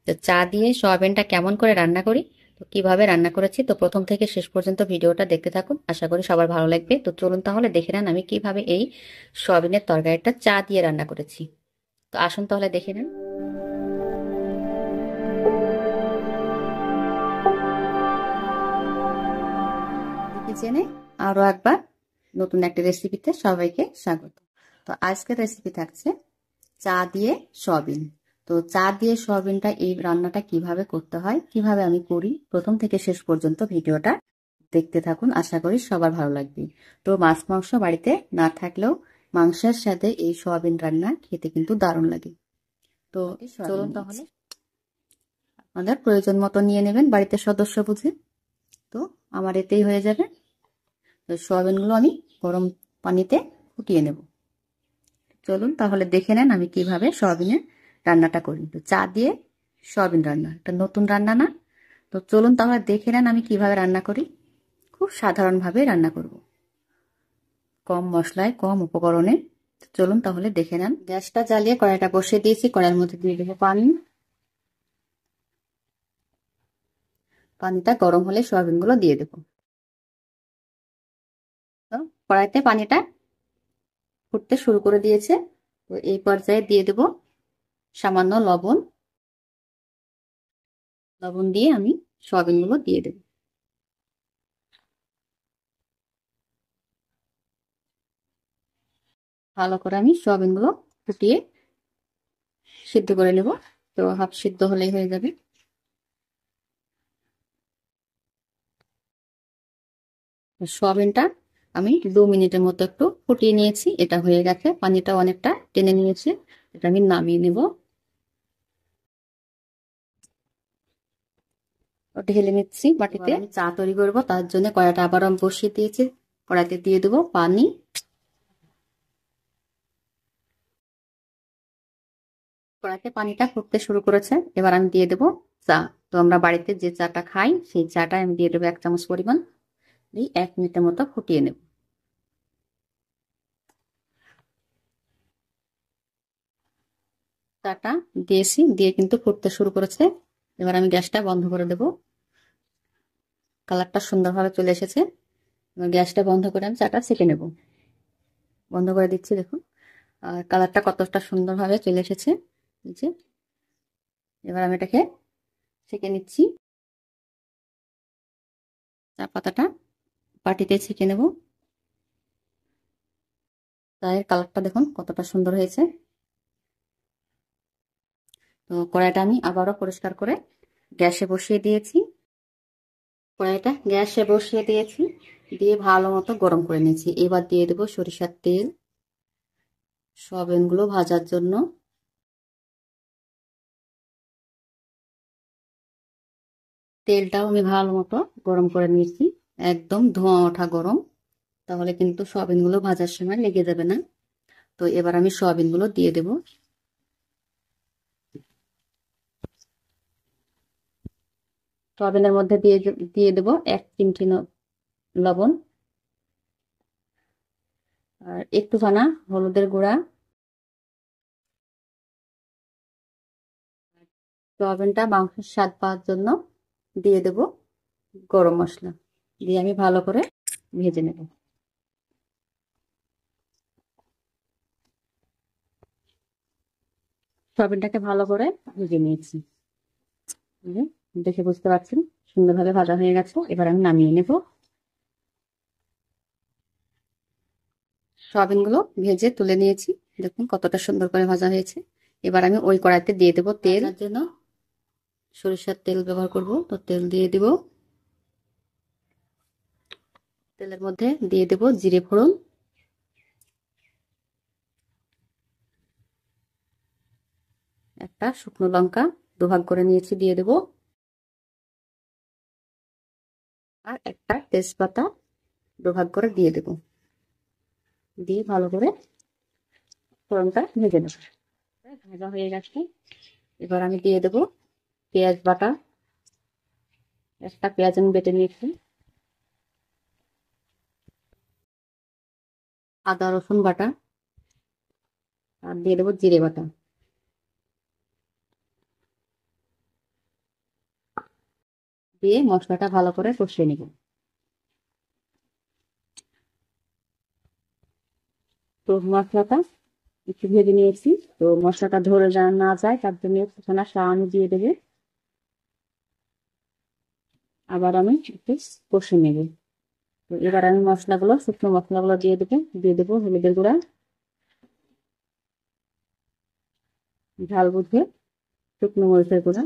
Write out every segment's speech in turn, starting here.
তো চা দিয়ে সয়াবিনটা কেমন করে রান্না করি, তো কিভাবে রান্না করেছি, তো প্রথম থেকে শেষ পর্যন্ত ভিডিওটা দেখতে থাকুন। আশা করি সবার ভালো লাগবে। তো চলুন তাহলে দেখে নেন আমি কিভাবে এই সয়াবিনের তরকারিটা চা দিয়ে রান্না করেছি। তো আসুন তাহলে দেখে নেন। কিচেনে আরো একবার নতুন একটা রেসিপিতে সবাইকে স্বাগত। তো আজকের রেসিপি থাকছে চা দিয়ে সয়াবিন। তো চা দিয়ে সয়াবিনটা এই রান্নাটা কিভাবে করতে হয়, কিভাবে আমি করি, প্রথম থেকে শেষ পর্যন্ত ভিডিওটা দেখতে থাকুন। আশা করি সবার ভালো লাগবে। তো মাছ মাংস বাড়িতে না থাকলেও মাংসের সাথে এই সয়াবিন রান্না খেতে কিন্তু দারুণ লাগে। তো চলুন তাহলে আমাদের প্রয়োজন মতো নিয়ে নেবেন বাড়িতে সদস্য বুঝে। তো আমার এতেই হয়ে যাবে। তো সয়াবিনগুলো আমি গরম পানিতে ফুটিয়ে নেব। চলুন তাহলে দেখে নেন আমি কিভাবে সয়াবিনের রান্নাটা করি। তো চা দিয়ে সয়াবিন রান্না একটা নতুন রান্না না। তো চলুন তাহলে দেখে নেন আমি কিভাবে রান্না করি। খুব সাধারণভাবে রান্না করব, কম মশলায় কম উপকরণে। চলুন তাহলে দেখে নেন। গ্যাসটা জ্বালিয়ে কড়াইটা বসিয়ে দিয়েছি। কড়াইয়ের মধ্যে দিয়ে দেবো পানি। পানিটা গরম হলে সয়াবিনগুলো দিয়ে দেবো। তো কড়াইতে পানিটা ফুটতে শুরু করে দিয়েছে। তো এই পর্যায়ে দিয়ে দেব সামান্য লবণ। লবণ দিয়ে আমি সয়াবিনগুলো দিয়ে দেব। ভালো করে আমি সয়াবিনগুলো ফুটিয়ে সিদ্ধ করে নেব। তো হাফ সিদ্ধ হলেই হয়ে যাবে। সয়াবিনটা আমি 2 মিনিটের মতো একটু ফুটিয়ে নিয়েছি। এটা হয়ে গেছে, পানিটা অনেকটা টেনে নিয়েছে। এটা আমি নামিয়ে নেব। ঢেলে নিচ্ছি বাটিতে। আমি চা তৈরি করবো, তার জন্য কড়াইটা আবার আমি বসিয়ে দিয়েছি। কড়াইতে দিয়ে দেবো পানি। কড়াইতে পানিটা ফুটতে শুরু করেছে। এবার আমি দিয়ে দেবো চা। তো আমরা বাড়িতে যে চাটা খাই সেই চাটা আমি দিয়ে দেবো 1 চামচ পরিমাণ। এই 1 মিনিটের মতো ফুটিয়ে নেব। চাটা দিয়েছি, দিয়ে কিন্তু ফুটতে শুরু করেছে। এবার আমি গ্যাসটা বন্ধ করে দেব। কালারটা সুন্দরভাবে চলে এসেছে। এবার গ্যাসটা বন্ধ করে আমি চাটা ছেঁকে নেব। বন্ধ করে দিচ্ছি, দেখুন। আর কালারটা কতটা সুন্দরভাবে চলে এসেছে। এবার আমি এটাকে ছেঁকে নিচ্ছি। চা পাতাটা বাটিতে ছেঁকে নেব। চায়ের কালারটা দেখুন কতটা সুন্দর হয়েছে। তো কড়াইটা আমি আবারও পরিষ্কার করে গ্যাসে বসিয়ে দিয়েছি। কড়াইটা গ্যাসে বসিয়ে দিয়েছি, দিয়ে ভালো মতো গরম করে নিয়েছি। এবার দিয়ে দেবো সরিষার তেল সয়াবিনগুলো ভাজার জন্য। তেলটাও আমি ভালো মতো গরম করে নিয়েছি, একদম ধোঁয়া ওঠা গরম। তাহলে কিন্তু সয়াবিনগুলো ভাজার সময় লেগে যাবে না। তো এবার আমি সয়াবিনগুলো দিয়ে দেব। সয়াবিনের মধ্যে দিয়ে দেব 1 চিমটি লবণ, আর একটুখানা হলুদের গুঁড়া। সয়াবিনটা মাংসের স্বাদ পাওয়ার জন্য দিয়ে দেব গরম মশলা। দিয়ে আমি ভালো করে ভেজে নেব। সয়াবিনটাকে ভালো করে ভেজে নিয়েছি। দেখে বুঝতে পারছেন সুন্দরভাবে ভাজা হয়ে গেছে। এবার আমি নামিয়ে নেব। সয়াবিনগুলো ভেজে তুলে নিয়েছি, দেখুন কতটা সুন্দর করে ভাজা হয়েছে। এবার আমি ওই কড়াইতে দিয়ে দেবো তেল। তার জন্য সরিষার তেল ব্যবহার করব। তো তেল দিয়ে দিব। তেলের মধ্যে দিয়ে দেব জিরে ফোড়ন, একটা শুকনো লঙ্কা দুভাগ করে নিয়েছি দিয়ে দেব, আর একটা তেজপাতা দুভাগ করে দিয়ে দেব। দিয়ে ভালো করে ফোড়নটা ভেজে নেব। ভাজা হয়ে গেছে। এবার আমি দিয়ে দেব পেঁয়াজ বাটা। একটা পেঁয়াজ আমি বেটে নিয়েছি। আদা রসুন বাটা, আর দিয়ে দেবো জিরে বাটা। দিয়ে মশলাটা ভালো করে কষিয়ে নিব। তো মশলাটা একটু ভেজে নিয়েছি। তো মশলাটা ধরে না যায় তার জন্য একটুখানি সাবান দিয়ে দেবে। আবার আমি একটু কষে নেব। তো এবার আমি শুকনো মশলাগুলো দিয়ে দেবো হলুদের গুঁড়া, ঝাল বুঝে শুকনো মরিচের গুঁড়া,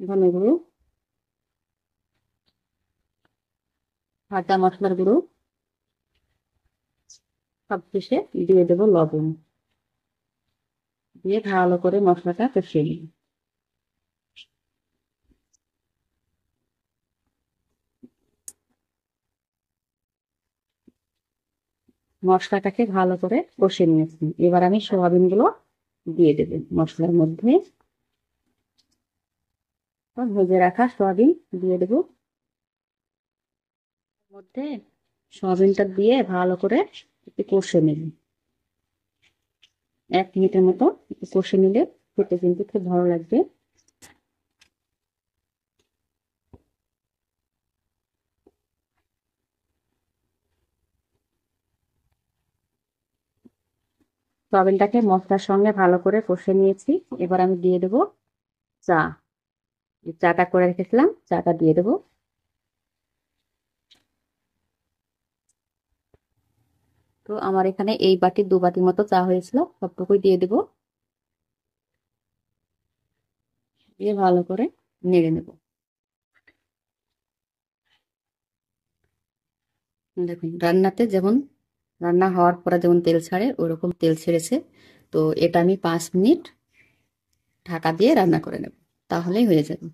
ধনে গুঁড়ো, ভাজা মশলার গুঁড়ো, সব শেষে দিয়ে দেবো লবণ। দিয়ে ভালো করে মশলাটা কষিয়ে নিই। মশলাটাকে ভালো করে কষে নিয়েছি। এবার আমি সোয়াবিন গুলো দিয়ে দেবো মশলার মধ্যে। ভেজে রাখা সোয়াবিন দিয়ে দেবো মধ্যে। সোয়াবিনটা দিয়ে ভালো করে একটু কষে নেব। 1 মিনিটের মতো একটু কষে নিলে খেতে কিন্তু খুব ভালো লাগবে। সয়াবিনটাকে মশলার সঙ্গে ভালো করে কষে নিয়েছি। এবার আমি দিয়ে দেবো চা। চাটা করে রেখেছিলাম, চাটা দিয়ে দেবো। তো আমার এখানে এই বাটি 2 বাটি মতো চা হয়েছিল, সবটুকুই দিয়ে দেবো। দিয়ে ভালো করে নেড়ে নেব। দেখুন রান্না হওয়ার পরে যেমন তেল ছাড়ে ওরকম তেল ছেড়েছে। তো এটা আমি 5 মিনিট ঢাকা দিয়ে রান্না করে নেব, তাহলেই হয়ে যাবে।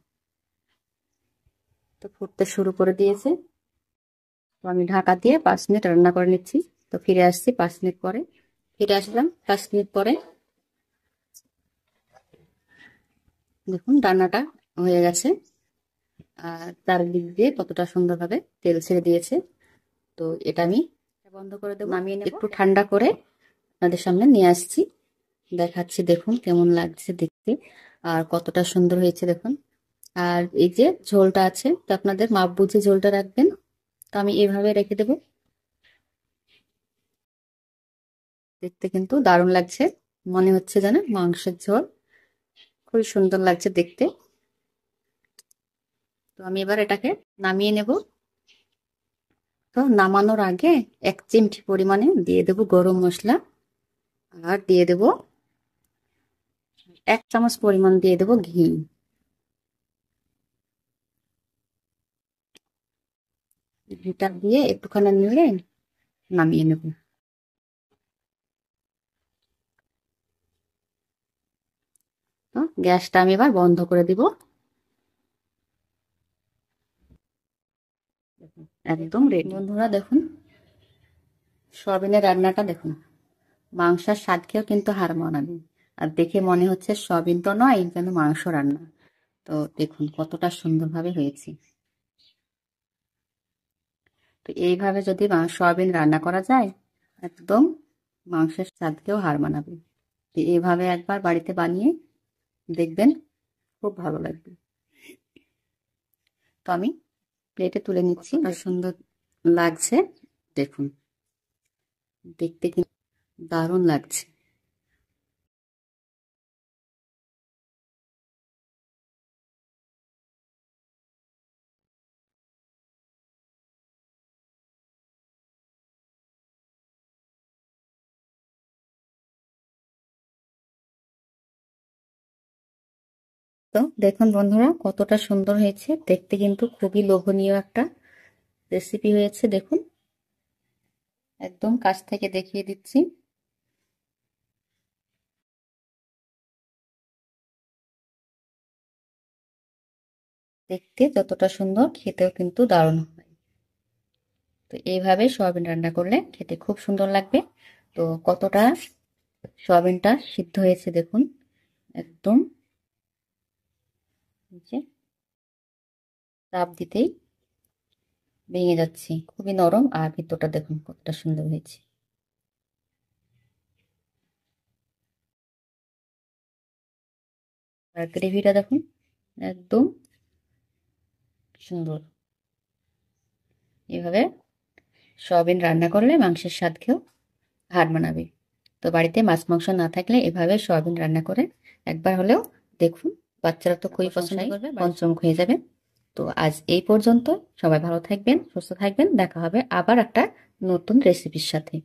তো ফুটতে শুরু করে দিয়েছে। তো আমি ঢাকা দিয়ে 5 মিনিট রান্না করে নিচ্ছি। তো ফিরে আসছি 5 মিনিট পরে। ফিরে আসলাম 5 মিনিট পরে। দেখুন রান্নাটা হয়ে গেছে। আর চারদিক দিয়ে কতটা সুন্দরভাবে তেল ছেড়ে দিয়েছে। তো এটা আমি বন্ধ করে দেবো, নামিয়ে নেব। একটু ঠান্ডা করে আপনাদের সামনে নিয়ে আসছি, দেখাচ্ছি। দেখুন কেমন লাগছে দেখতে, আর কতটা সুন্দর হয়েছে দেখুন। আর এই যে ঝোলটা আছে, তো আপনাদের মাপ বুঝে ঝোলটা রাখবেন। তো আমি এভাবে রেখে দেব। দেখতে কিন্তু দারুণ লাগছে, মনে হচ্ছে যেন মাংসের ঝোল। খুবই সুন্দর লাগছে দেখতে। তো আমি এবার এটাকে নামিয়ে নেব। তো নামানোর আগে 1 চিমটি পরিমাণে দিয়ে দেব গরম মশলা, আর দিয়ে দেব 1 চামচ পরিমাণ দিয়ে দেব ঘি। ঘিটা দিয়ে একটুখানি নেড়ে নামিয়ে নেব। তো গ্যাসটা আমি এবার বন্ধ করে দিব। একদম রেডি। বন্ধুরা দেখুন সয়াবিনের রান্নাটা দেখুন, মাংসের স্বাদকেও কিন্তু হার মানাবে। আর দেখে মনে হচ্ছে সয়াবিন তো নয়, যেন মাংস রান্না। তো দেখুন কতটা সুন্দরভাবে হয়েছে। তো এইভাবে যদি সয়াবিন রান্না করা যায়, একদম মাংসের স্বাদকেও হার মানাবে। তো এইভাবে একবার বাড়িতে বানিয়ে দেখবেন, খুব ভালো লাগবে। তো আমি প্লেটে তুলে নিচ্ছি। আর সুন্দর লাগছে দেখুন, দেখতে কিন্তু দারুণ লাগছে। তো দেখুন বন্ধুরা কতটা সুন্দর হয়েছে দেখতে, কিন্তু খুবই লোভনীয় একটা রেসিপি হয়েছে। দেখুন একদম কাছ থেকে দেখিয়ে দিচ্ছি। দেখতে যতটা সুন্দর, খেতেও কিন্তু দারুণ হয়। তো এইভাবে সয়াবিন রান্না করলে খেতে খুব সুন্দর লাগবে। তো কতটা সয়াবিনটা সিদ্ধ হয়েছে দেখুন, একদম নিচে চাপ দিতেই ভেঙে যাচ্ছে। খুবই নরম, আর ভিতরটা দেখুন কতটা সুন্দর হয়েছে। আর গ্রেভিটা দেখুন একদম সুন্দর। এভাবে সয়াবিন রান্না করলে মাংসের স্বাদ খেয়েও হার মানাবে। তো বাড়িতে মাছ মাংস না থাকলে এভাবে সয়াবিন রান্না করে একবার হলেও দেখুন, বাচ্চারা তো খুবই পছন্দ করবে, পঞ্চমুখ হয়ে যাবে। তো আজ এই পর্যন্ত, সবাই ভালো থাকবেন, সুস্থ থাকবেন, দেখা হবে আবার একটা নতুন রেসিপির সাথে।